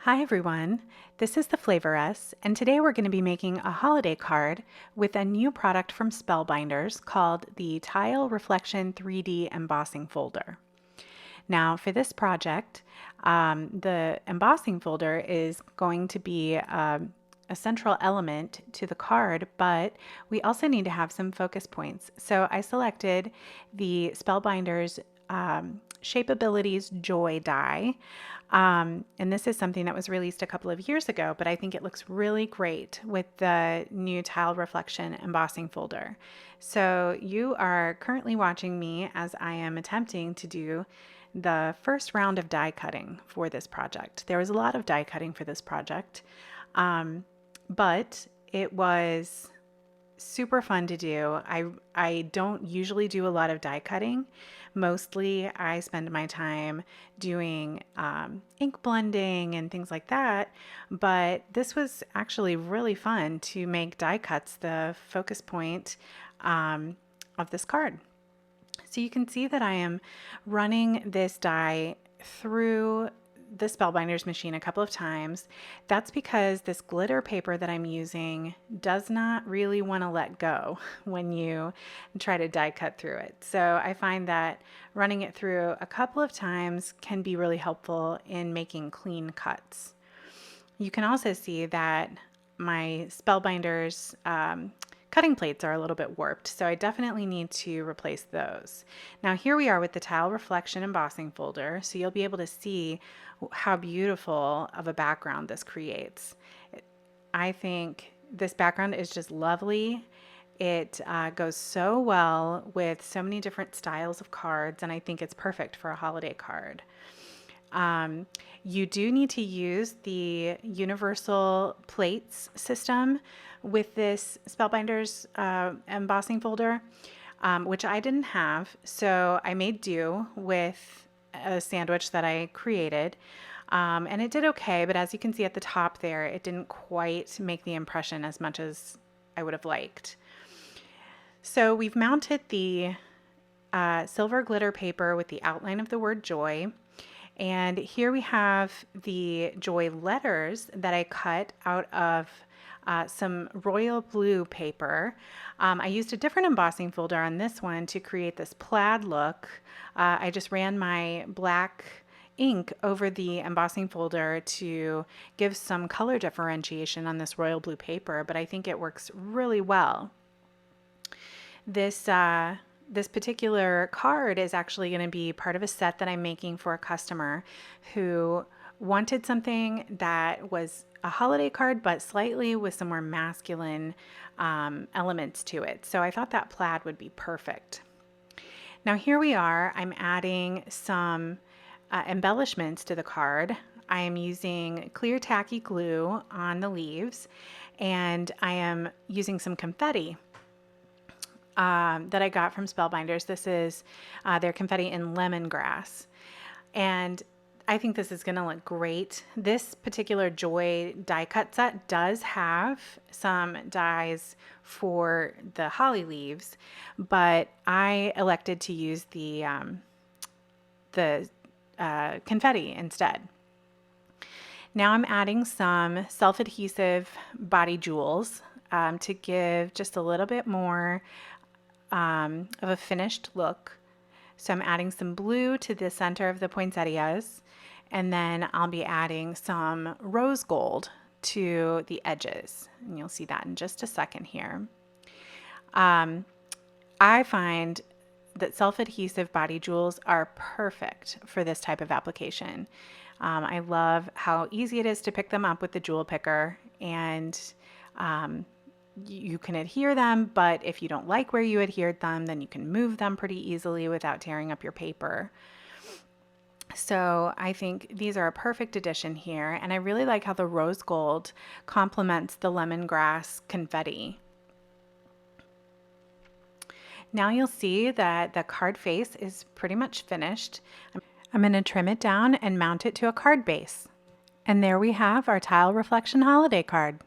Hi everyone, this is the Flavoress, and today we're going to be making a holiday card with a new product from Spellbinders called the Tile Reflection 3D Embossing Folder. Now for this project, the embossing folder is going to be a central element to the card, but we also need to have some focus points. So I selected the Spellbinders Shapeabilities Joy die. And this is something that was released a couple of years ago, but I think it looks really great with the new tile reflection embossing folder. So you are currently watching me as I am attempting to do the first round of die cutting for this project. There was a lot of die cutting for this project, but it was super fun to do. I don't usually do a lot of die cutting. Mostly I spend my time doing ink blending and things like that, but this was actually really fun to make die cuts the focus point of this card. So you can see that I am running this die through the Spellbinders machine a couple of times. That's because this glitter paper that I'm using does not really want to let go when you try to die cut through it. So I find that running it through a couple of times can be really helpful in making clean cuts. You can also see that my Spellbinders cutting plates are a little bit warped, so I definitely need to replace those. Now here we are with the tile reflection embossing folder, so you'll be able to see how beautiful of a background this creates. I think this background is just lovely. It goes so well with so many different styles of cards, and I think it's perfect for a holiday card. You do need to use the universal plates system with this Spellbinders embossing folder, which I didn't have, so I made do with a sandwich that I created, and it did okay, but as you can see at the top there, it didn't quite make the impression as much as I would have liked. So we've mounted the silver glitter paper with the outline of the word joy. And here we have the joy letters that I cut out of some royal blue paper. I used a different embossing folder on this one to create this plaid look. I just ran my black ink over the embossing folder to give some color differentiation on this royal blue paper, but I think it works really well. This particular card is actually going to be part of a set that I'm making for a customer who wanted something that was a holiday card, but slightly with some more masculine elements to it. So I thought that plaid would be perfect. Now here we are. I'm adding some embellishments to the card. I am using clear tacky glue on the leaves, and I am using some confetti that I got from Spellbinders. This is their confetti in lemongrass. And I think this is going to look great. This particular Joy die cut set does have some dies for the holly leaves, but I elected to use the confetti instead. Now I'm adding some self-adhesive body jewels to give just a little bit more of a finished look. So I'm adding some blue to the center of the poinsettias, and then I'll be adding some rose gold to the edges. And you'll see that in just a second here. I find that self-adhesive body jewels are perfect for this type of application. I love how easy it is to pick them up with the jewel picker, and you can adhere them, but if you don't like where you adhered them, then you can move them pretty easily without tearing up your paper. So I think these are a perfect addition here, and I really like how the rose gold complements the lemongrass confetti. Now you'll see that the card face is pretty much finished. I'm going to trim it down and mount it to a card base. And there we have our tile reflection holiday card.